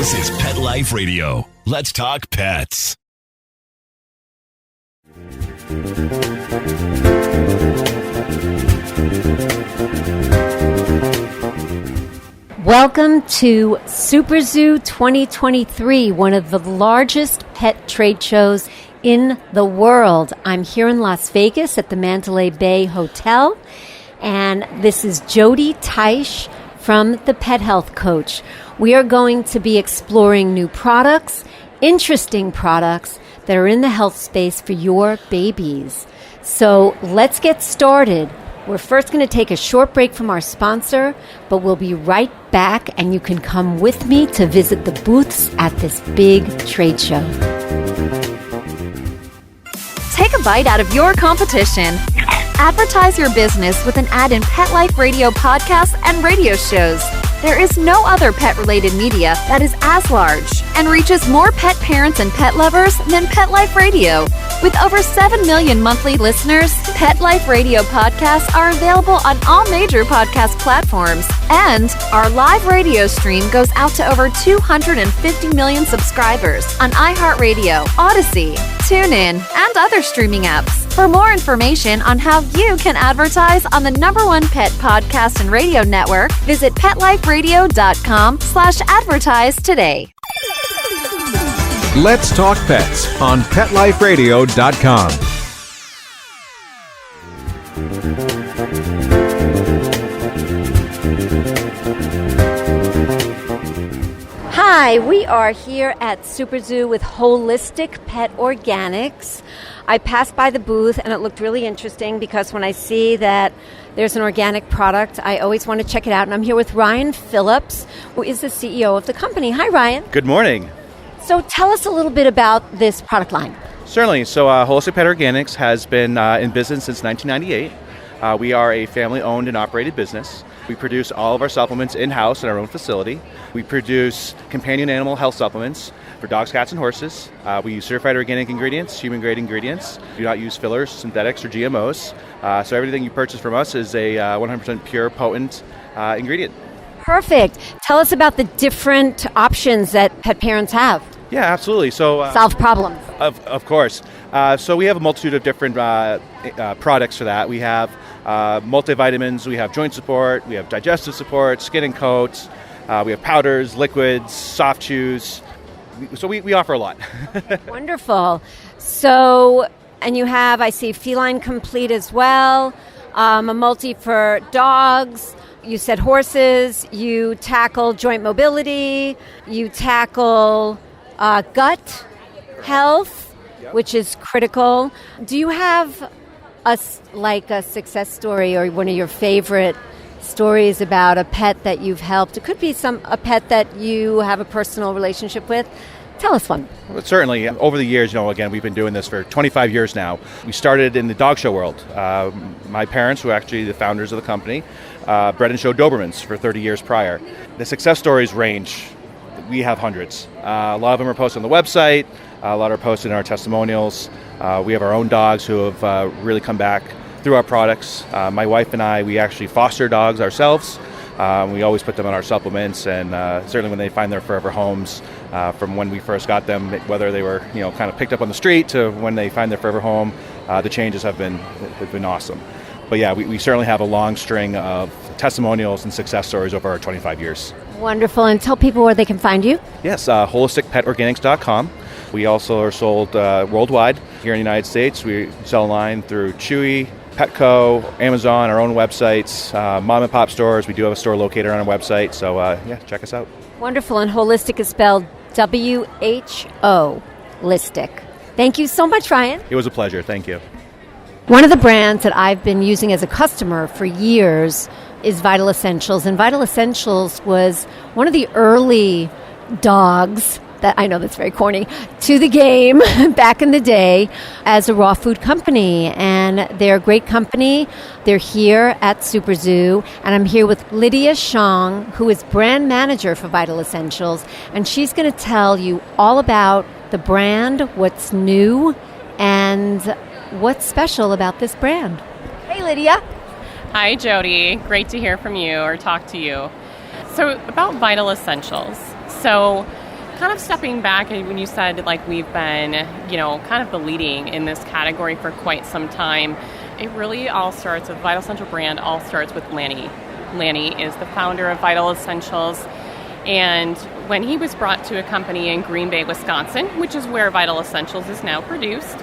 This is Pet Life Radio. Let's talk pets. Welcome to SuperZoo 2023, one of the largest pet trade shows in the world. I'm here in Las Vegas at the Mandalay Bay Hotel, and this is Jody Teisch from the Pet Health Coach. We are going to be exploring new products, interesting products that are in the health space for your babies. So let's get started. We're first going to take a short break from our sponsor, but we'll be right back, and you can come with me to visit the booths at this big trade show. Take a bite out of your competition. Advertise your business with an ad in Pet Life Radio podcasts and radio shows. There is no other pet-related media that is as large and reaches more pet parents and pet lovers than Pet Life Radio. With over 7 million monthly listeners, Pet Life Radio podcasts are available on all major podcast platforms. And our live radio stream goes out to over 250 million subscribers on iHeartRadio, Odyssey, TuneIn, and other streaming apps. For more information on how you can advertise on the #1 pet podcast and radio network, visit PetLifeRadio.com/advertise today. Let's Talk Pets on PetLifeRadio.com. Hi, we are here at SuperZoo with Holistic Pet Organics. I passed by the booth and it looked really interesting because when I see that there's an organic product, I always want to check it out. And I'm here with Ryan Phillips, who is the CEO of the company. Hi, Ryan. Good morning. So tell us a little bit about this product line. Certainly. So Holistic Pet Organics has been in business since 1998. We are a family-owned and operated business. We produce all of our supplements in-house in our own facility. We produce companion animal health supplements for dogs, cats, and horses. We use certified organic ingredients, human-grade ingredients. We do not use fillers, synthetics, or GMOs. So everything you purchase from us is a 100% pure, potent ingredient. Perfect. Tell us about the different options that pet parents have. Yeah, absolutely. So solve problems. Of course. So we have a multitude of different products for that. We have multivitamins, we have joint support, we have digestive support, skin and coats, we have powders, liquids, soft chews. So we offer a lot. Wonderful. So, and you have, I see, Feline Complete as well, a multi for dogs. You said horses. You tackle joint mobility. You tackle gut health, which is critical. Do you have a success story or one of your favorite stories about a pet that you've helped? It could be a pet that you have a personal relationship with. Tell us one. Well, certainly. Over the years, again, we've been doing this for 25 years now. We started in the dog show world. My parents, who are actually the founders of the company, bred and showed Dobermans for 30 years prior. The success stories range. We have hundreds. A lot of them are posted on the website. A lot are posted in our testimonials. We have our own dogs who have really come back through our products. My wife and I, we actually foster dogs ourselves. We always put them on our supplements, and certainly when they find their forever homes, from when we first got them, whether they were kind of picked up on the street to when they find their forever home, the changes have been awesome. But yeah, we certainly have a long string of testimonials and success stories over our 25 years. Wonderful. And tell people where they can find you. Yes, holisticpetorganics.com. We also are sold worldwide. Here in the United States, we sell online through Chewy, Petco, Amazon, our own websites, mom and pop stores. We do have a store located on our website, so check us out. Wonderful. And holistic is spelled WHO, listic. Thank you so much, Ryan. It was a pleasure. Thank you. One of the brands that I've been using as a customer for years is Vital Essentials. And Vital Essentials was one of the early dogs that, I know that's very corny, to the game back in the day as a raw food company. And they're a great company. They're here at SuperZoo. And I'm here with Lydia Shang, who is brand manager for Vital Essentials. And she's going to tell you all about the brand, what's new, and what's special about this brand. Hey, Lydia. Hi, Jody. Great to hear from you or talk to you. So about Vital Essentials. So kind of stepping back, and when you said like we've been, kind of the leading in this category for quite some time, it really all starts with Vital Essential brand, all starts with Lanny. Lanny is the founder of Vital Essentials, and when he was brought to a company in Green Bay, Wisconsin, which is where Vital Essentials is now produced,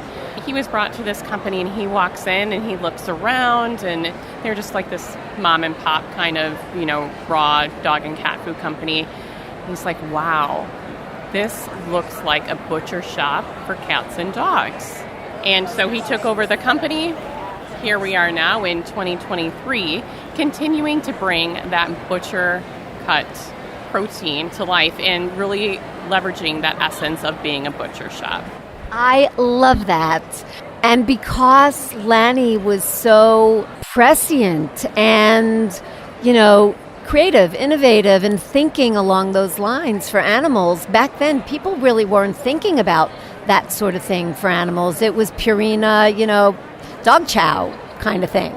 he was brought to this company and he walks in and he looks around and they're just like this mom and pop kind of, raw dog and cat food company. He's like, wow, this looks like a butcher shop for cats and dogs. And so he took over the company. Here we are now in 2023, continuing to bring that butcher cut protein to life and really leveraging that essence of being a butcher shop. I love that. And because Lanny was so prescient and, creative, innovative, and thinking along those lines for animals, back then people really weren't thinking about that sort of thing for animals. It was Purina, dog chow kind of thing.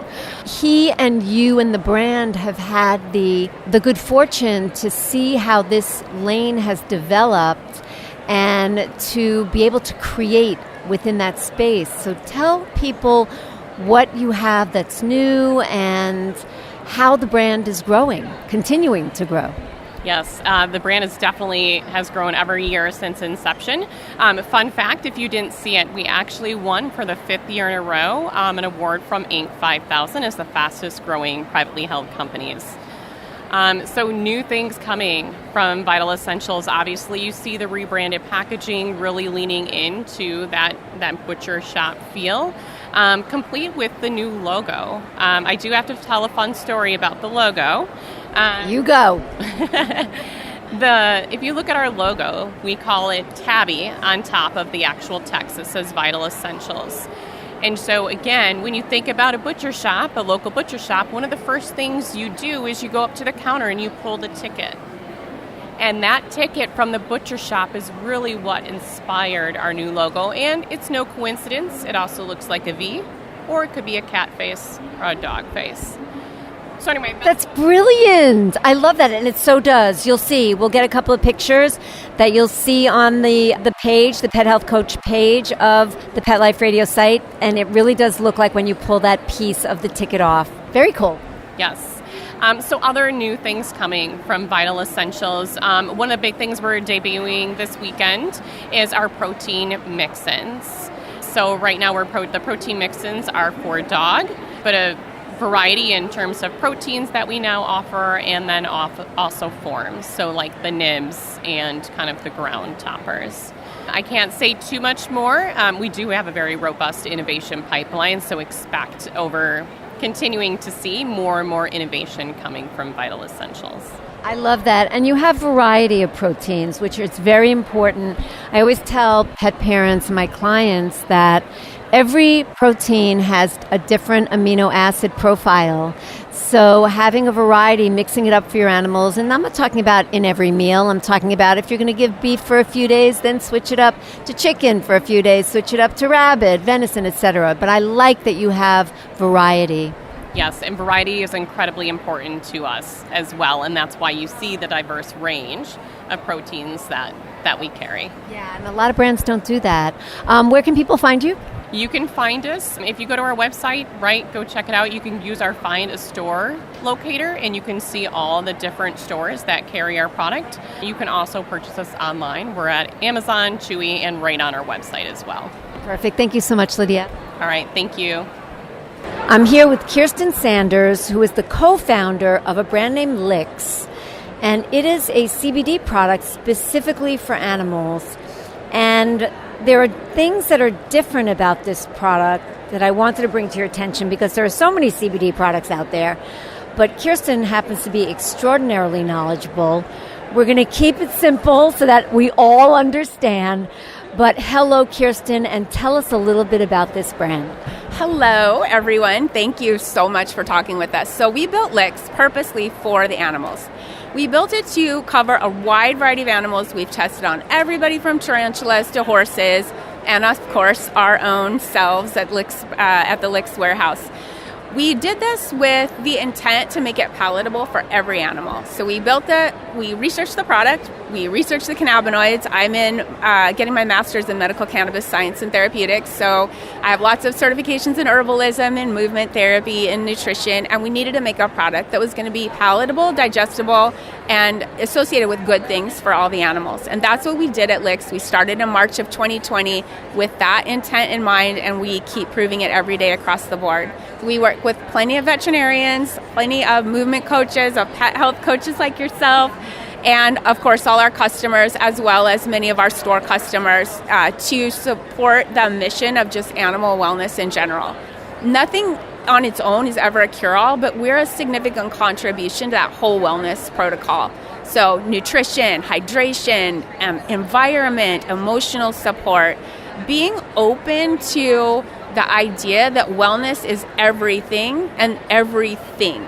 He and you and the brand have had the good fortune to see how this lane has developed and to be able to create within that space. So tell people what you have that's new and how the brand is growing, continuing to grow. Yes, the brand has grown every year since inception. Fun fact, if you didn't see it, we actually won for the 5th year in a row an award from Inc. 5000 as the fastest growing privately held companies. So new things coming from Vital Essentials. Obviously, you see the rebranded packaging really leaning into that butcher shop feel, complete with the new logo. I do have to tell a fun story about the logo. You go. If you look at our logo, we call it Tabby on top of the actual text that says Vital Essentials. And so again, when you think about a butcher shop, a local butcher shop, one of the first things you do is you go up to the counter and you pull the ticket. And that ticket from the butcher shop is really what inspired our new logo. And it's no coincidence. It also looks like a V, or it could be a cat face or a dog face. So anyway, that's brilliant. I love that, and it so does. You'll see. We'll get a couple of pictures that you'll see on the page, the Pet Health Coach page of the Pet Life Radio site, and it really does look like when you pull that piece of the ticket off. Very cool. Yes. So other new things coming from Vital Essentials. One of the big things we're debuting this weekend is our protein mix-ins. So right now the protein mix-ins are for dog, but a variety in terms of proteins that we now offer, and then also forms, so like the nibs and kind of the ground toppers. I can't say too much more. We do have a very robust innovation pipeline, so expect continuing to see more and more innovation coming from Vital Essentials. I love that. And you have variety of proteins, which is very important. I always tell pet parents and my clients that every protein has a different amino acid profile. So having a variety, mixing it up for your animals, and I'm not talking about in every meal, I'm talking about if you're going to give beef for a few days, then switch it up to chicken for a few days, switch it up to rabbit, venison, etc. But I like that you have variety. Yes, and variety is incredibly important to us as well, and that's why you see the diverse range of proteins that we carry. Yeah, and a lot of brands don't do that. Where can people find you? You can find us if you go to our website, go check it out. You can use our Find a Store locator, and you can see all the different stores that carry our product. You can also purchase us online. We're at Amazon, Chewy, and right on our website as well. Perfect. Thank you so much, Lydia. All right. Thank you. I'm here with Kirsten Sanders, who is the co-founder of a brand named Licks, and it is a CBD product specifically for animals. And there are things that are different about this product that I wanted to bring to your attention because there are so many CBD products out there, but Kirsten happens to be extraordinarily knowledgeable. We're going to keep it simple so that we all understand. But hello, Kirsten, and tell us a little bit about this brand. Hello, everyone. Thank you so much for talking with us. So we built Licks purposely for the animals. We built it to cover a wide variety of animals. We've tested on everybody from tarantulas to horses, and of course, our own selves at the Licks warehouse. We did this with the intent to make it palatable for every animal. So we researched the product, we researched the cannabinoids. I'm in getting my master's in medical cannabis science and therapeutics, so I have lots of certifications in herbalism and movement therapy and nutrition, and we needed to make a product that was going to be palatable, digestible, and associated with good things for all the animals. And that's what we did at Licks. We started in March of 2020 with that intent in mind, and we keep proving it every day across the board. We work with plenty of veterinarians, plenty of movement coaches, of pet health coaches like yourself, and of course all our customers, as well as many of our store customers, to support the mission of just animal wellness in general. Nothing on its own is ever a cure-all, but we're a significant contribution to that whole wellness protocol. So nutrition, hydration, environment, emotional support, being open to the idea that wellness is everything and everything.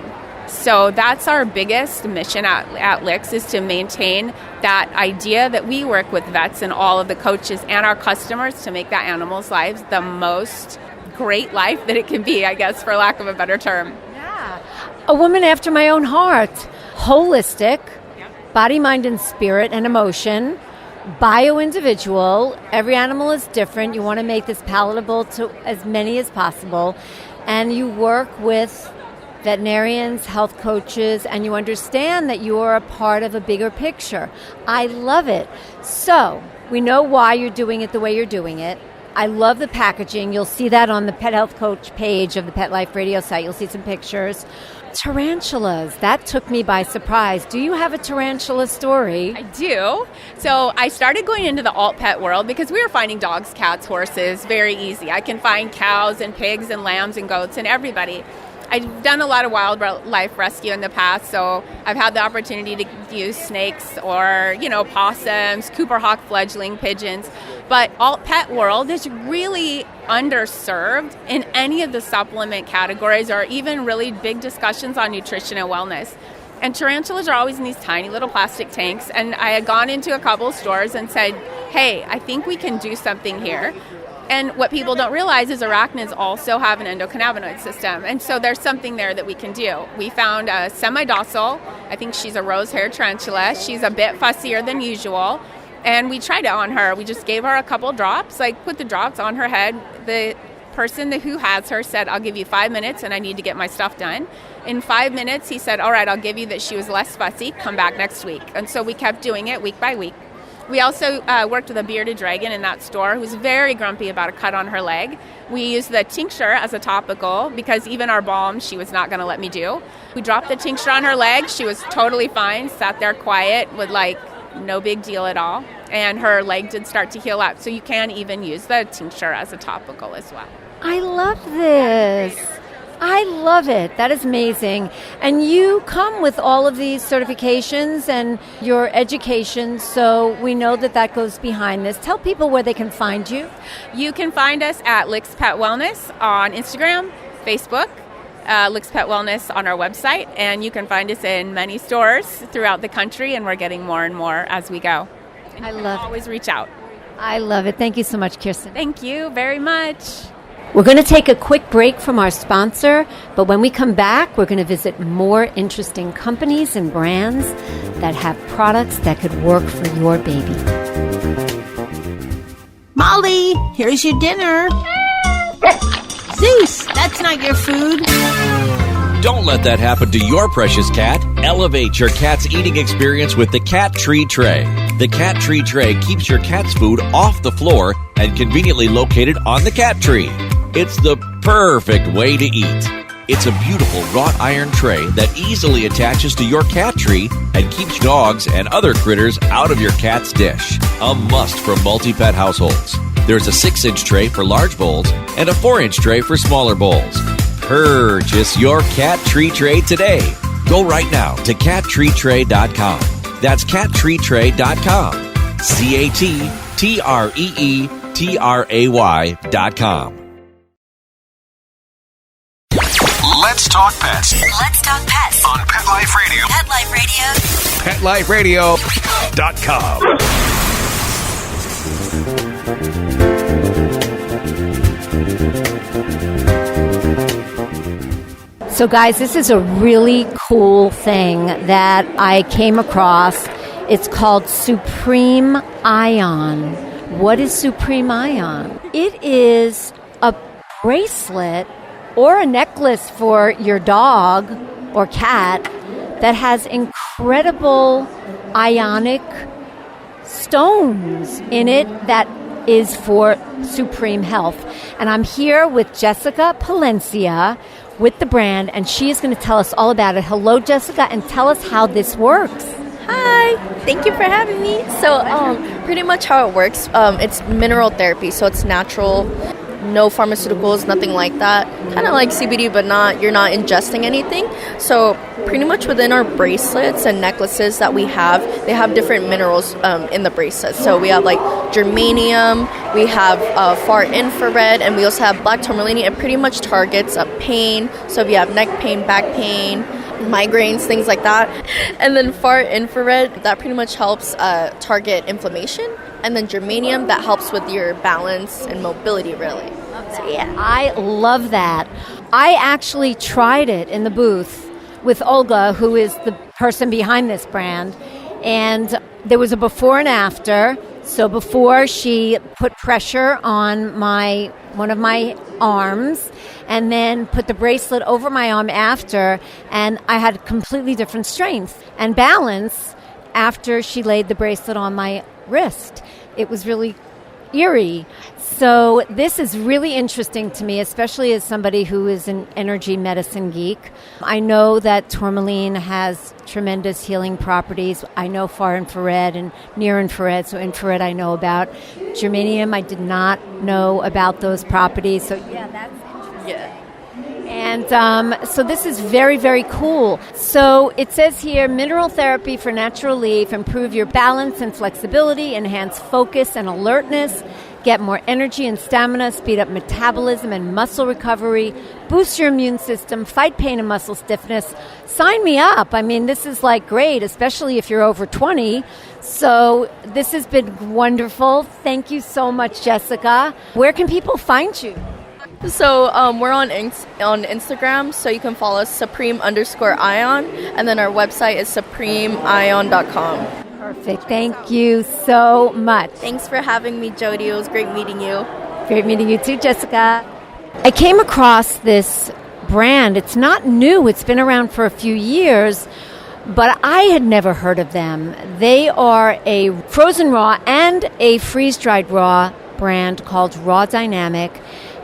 So that's our biggest mission at Licks, is to maintain that idea that we work with vets and all of the coaches and our customers to make that animal's lives the most great life that it can be, I guess, for lack of a better term. Yeah. A woman after my own heart. Holistic, body, mind, and spirit and emotion. Bio-individual. Every animal is different. You want to make this palatable to as many as possible. And you work with veterinarians, health coaches, and you understand that you are a part of a bigger picture. I love it. So we know why you're doing it the way you're doing it. I love the packaging. You'll see that on the Pet Health Coach page of the Pet Life Radio site. You'll see some pictures. Tarantulas, that took me by surprise. Do you have a tarantula story? I do. So I started going into the alt pet world because we were finding dogs, cats, horses very easy. I can find cows and pigs and lambs and goats and everybody. I've done a lot of wildlife rescue in the past, so I've had the opportunity to use snakes or, possums, Cooper hawk fledgling pigeons. But alt pet world is really underserved in any of the supplement categories or even really big discussions on nutrition and wellness. And tarantulas are always in these tiny little plastic tanks. And I had gone into a couple of stores and said, hey, I think we can do something here. And what people don't realize is arachnids also have an endocannabinoid system. And so there's something there that we can do. We found a semi-docile, I think she's a rose-haired tarantula. She's a bit fussier than usual. And we tried it on her. We just gave her a couple drops, put the drops on her head. The person who has her said, I'll give you 5 minutes and I need to get my stuff done. In 5 minutes, he said, all right, I'll give you that she was less fussy. Come back next week. And so we kept doing it week by week. We also worked with a bearded dragon in that store who was very grumpy about a cut on her leg. We used the tincture as a topical because even our balm she was not going to let me do. We dropped the tincture on her leg. She was totally fine, sat there quiet with no big deal at all. And her leg did start to heal up. So you can even use the tincture as a topical as well. I love this. I love it. That is amazing. And you come with all of these certifications and your education, so we know that goes behind this. Tell people where they can find you. You can find us at Licks Pet Wellness on Instagram, Facebook, Licks Pet Wellness on our website, and you can find us in many stores throughout the country, and we're getting more and more as we go. And I love it. Always reach out. I love it. Thank you so much, Kirsten. Thank you very much. We're going to take a quick break from our sponsor, but when we come back, we're going to visit more interesting companies and brands that have products that could work for your baby. Molly, here's your dinner. Zeus, that's not your food. Don't let that happen to your precious cat. Elevate your cat's eating experience with the Cat Tree Tray. The Cat Tree Tray keeps your cat's food off the floor and conveniently located on the cat tree. It's the perfect way to eat. It's a beautiful wrought iron tray that easily attaches to your cat tree and keeps dogs and other critters out of your cat's dish. A must for multi-pet households. There's a 6-inch tray for large bowls and a 4-inch tray for smaller bowls. Purchase your Cat Tree Tray today. Go right now to cattreetray.com. That's cattreetray.com. cattreetray.com. Let's talk pets. Let's talk pets On Pet Life Radio. Pet Life Radio. PetLifeRadio.com. So guys, this is a really cool thing that I came across. It's called Supreme Ion. What is Supreme Ion? It is a bracelet or a necklace for your dog or cat that has incredible ionic stones in it that is for supreme health. And I'm here with Jessica Palencia with the brand, and she is going to tell us all about it. Hello, Jessica, and tell us how this works. Hi, thank you for having me. So pretty much how it works, it's mineral therapy, so it's natural, no pharmaceuticals, nothing like that. Kind of like CBD, but you're not ingesting anything. So pretty much within our bracelets and necklaces that we have, they have different minerals in the bracelets. So we have like germanium, we have far infrared, and we also have black tourmaline. It pretty much targets pain. So if you have neck pain, back pain, migraines, things like that. And then far infrared, that pretty much helps target inflammation. And then germanium, that helps with your balance and mobility, really. So, yeah. I love that. I actually tried it in the booth with Olga, who is the person behind this brand. And there was a before and after. So before, she put pressure on one of my arms and then put the bracelet over my arm after, and I had completely different strength and balance after she laid the bracelet on my wrist. It was really eerie. So this is really interesting to me, especially as somebody who is an energy medicine geek. I know that tourmaline has tremendous healing properties. I know far infrared and near infrared. So infrared I know about. Germanium, I did not know about those properties. So yeah, that's interesting. Yeah. And so this is very, very cool. So it says here, mineral therapy for natural relief, improve your balance and flexibility, enhance focus and alertness, get more energy and stamina, speed up metabolism and muscle recovery, boost your immune system, fight pain and muscle stiffness. Sign me up. I mean, this is like great, especially if you're over 20. So this has been wonderful. Thank you so much, Jessica. Where can people find you? So we're on Instagram, so you can follow us supreme_ion, and then our website is supremeion.com. Perfect. Thank you so much. Thanks for having me, Jody. It was great meeting you. Great meeting you too, Jessica. I came across this brand. It's not new. It's been around for a few years, but I had never heard of them. They are a frozen raw and a freeze-dried raw brand called Raw Dynamic.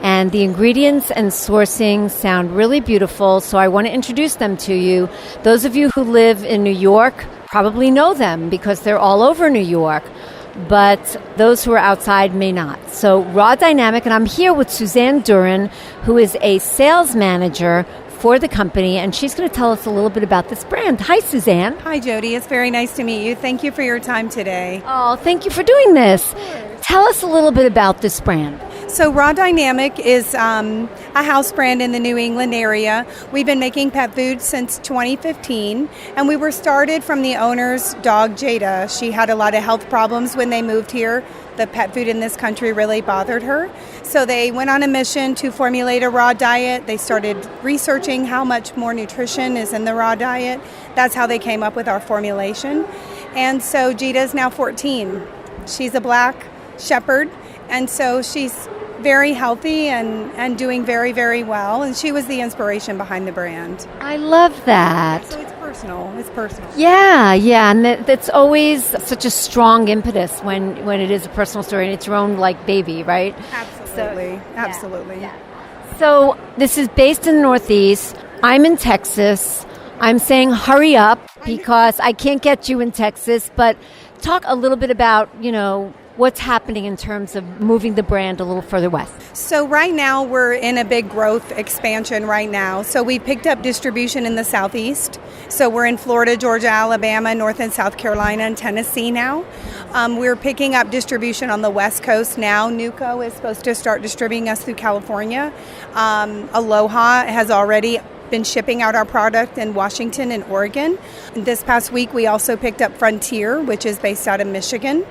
And the ingredients and sourcing sound really beautiful, so I want to introduce them to you. Those of you who live in New York probably know them because they're all over New York, but those who are outside may not. So Raw Dynamic, and I'm here with Suzanne Duran, who is a sales manager for the company, and she's going to tell us a little bit about this brand. Hi, Suzanne. Hi, Jody. It's very nice to meet you. Thank you for your time today. Oh, thank you for doing this. Tell us a little bit about this brand. So Raw Dynamic is a house brand in the New England area. We've been making pet food since 2015, and we were started from the owner's dog, Jada. She had a lot of health problems when they moved here. The pet food in this country really bothered her. So they went on a mission to formulate a raw diet. They started researching how much more nutrition is in the raw diet. That's how they came up with our formulation. And so Jada is now 14. She's a black shepherd, and so she's very healthy and doing very, very well. And she was the inspiration behind the brand. I love that. So it's personal. It's personal. Yeah. And that's always such a strong impetus when it is a personal story and it's your own like baby, right? Absolutely. Absolutely. Yeah. So this is based in the Northeast. I'm in Texas. I'm saying hurry up because I can't get you in Texas, but talk a little bit about, what's happening in terms of moving the brand a little further west? So right now we're in a big growth expansion right now. So we picked up distribution in the Southeast. So we're in Florida, Georgia, Alabama, North and South Carolina, and Tennessee now. We're picking up distribution on the West Coast now. Nuco is supposed to start distributing us through California. Aloha has already been shipping out our product in Washington and Oregon. This past week we also picked up Frontier, which is based out of Michigan.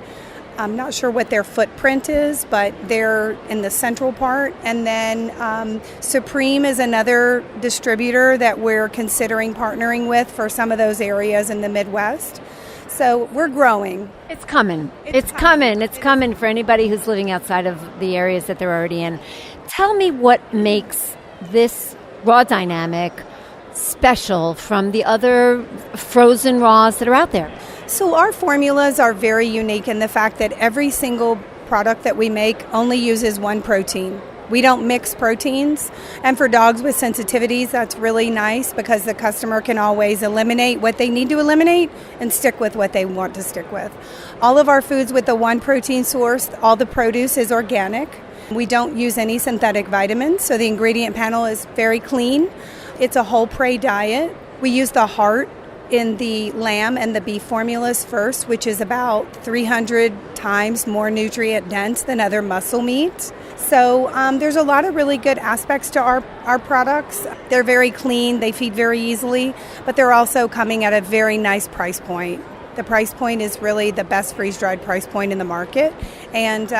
I'm not sure what their footprint is, but they're in the central part. And then Supreme is another distributor that we're considering partnering with for some of those areas in the Midwest. So we're growing. It's coming. It's coming. It's coming for anybody who's living outside of the areas that they're already in. Tell me what makes this raw dynamic special from the other frozen raws that are out there. So our formulas are very unique in the fact that every single product that we make only uses one protein. We don't mix proteins. And for dogs with sensitivities, that's really nice because the customer can always eliminate what they need to eliminate and stick with what they want to stick with. All of our foods with the one protein source, all the produce is organic. We don't use any synthetic vitamins, so the ingredient panel is very clean. It's a whole prey diet. We use the heart in the lamb and the beef formulas first, which is about 300 times more nutrient dense than other muscle meat. So there's a lot of really good aspects to our products. They're very clean, they feed very easily, but they're also coming at a very nice price point. The price point is really the best freeze-dried price point in the market. And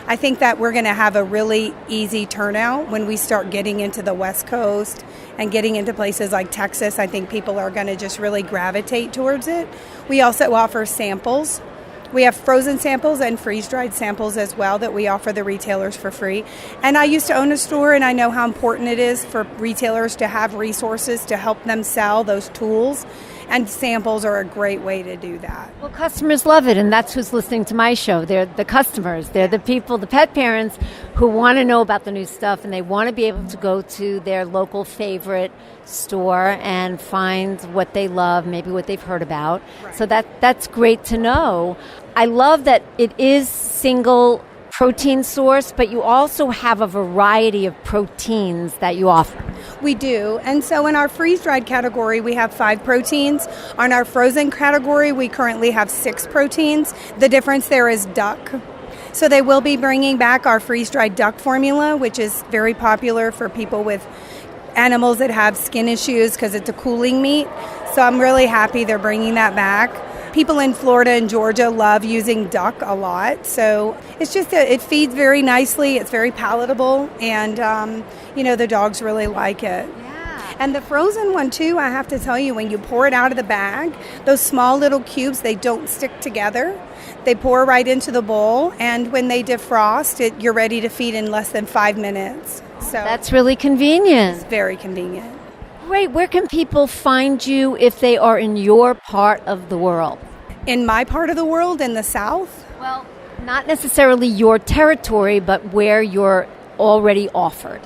I think that we're going to have a really easy turnout when we start getting into the West Coast and getting into places like Texas. I think people are going to just really gravitate towards it. We also offer samples. We have frozen samples and freeze-dried samples as well that we offer the retailers for free. And I used to own a store, and I know how important it is for retailers to have resources to help them sell those tools. And samples are a great way to do that. Well, customers love it, and that's who's listening to my show. They're the customers. They're the people, the pet parents who want to know about the new stuff, and they want to be able to go to their local favorite store and find what they love, maybe what they've heard about. Right. So that's great to know. I love that it is single protein source, but you also have a variety of proteins that you offer. We do. And so in our freeze-dried category, we have 5 proteins. On our frozen category, we currently have 6 proteins. The difference there is duck. So they will be bringing back our freeze-dried duck formula, which is very popular for people with animals that have skin issues because it's a cooling meat. So I'm really happy they're bringing that back. People in Florida and Georgia love using duck a lot. So it's just it feeds very nicely. It's very palatable. And, the dogs really like it. Yeah. And the frozen one, too, I have to tell you, when you pour it out of the bag, those small little cubes, they don't stick together. They pour right into the bowl. And when they defrost, you're ready to feed in less than 5 minutes. So that's really convenient. It's very convenient. Great. Where can people find you if they are in your part of the world? In my part of the world, in the South? Well, not necessarily your territory, but where you're already offered.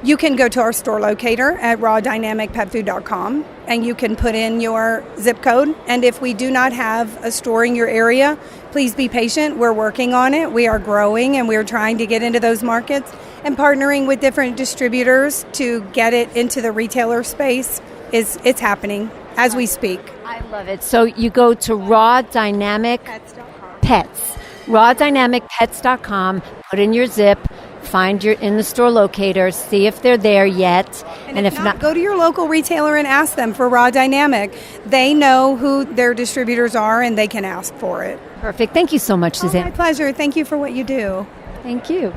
You can go to our store locator at rawdynamicpetfood.com, and you can put in your zip code. And if we do not have a store in your area, please be patient. We're working on it. We are growing, and we're trying to get into those markets. And partnering with different distributors to get it into the retailer space it's happening as we speak. I love it. So you go to rawdynamicpets.com, put in your zip, find your in the store locator, see if they're there yet. And if not, go to your local retailer and ask them for Raw Dynamic. They know who their distributors are, and they can ask for it. Perfect. Thank you so much, Suzanne. My pleasure. Thank you for what you do. Thank you.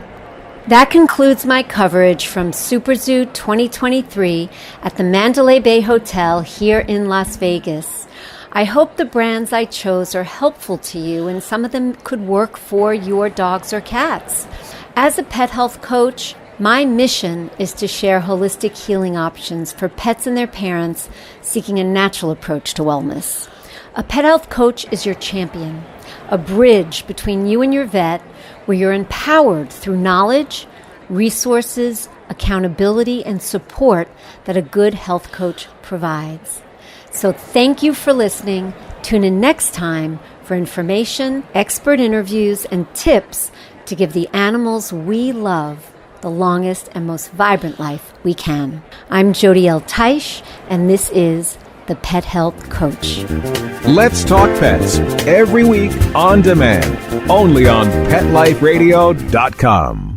That concludes my coverage from SuperZoo 2023 at the Mandalay Bay Hotel here in Las Vegas. I hope the brands I chose are helpful to you, and some of them could work for your dogs or cats. As a pet health coach, my mission is to share holistic healing options for pets and their parents seeking a natural approach to wellness. A pet health coach is your champion, a bridge between you and your vet, where you're empowered through knowledge, resources, accountability, and support that a good health coach provides. So thank you for listening. Tune in next time for information, expert interviews, and tips to give the animals we love the longest and most vibrant life we can. I'm Jody L. Teich, and this is The Pet Health Coach. Let's Talk Pets, every week on demand, only on PetLifeRadio.com.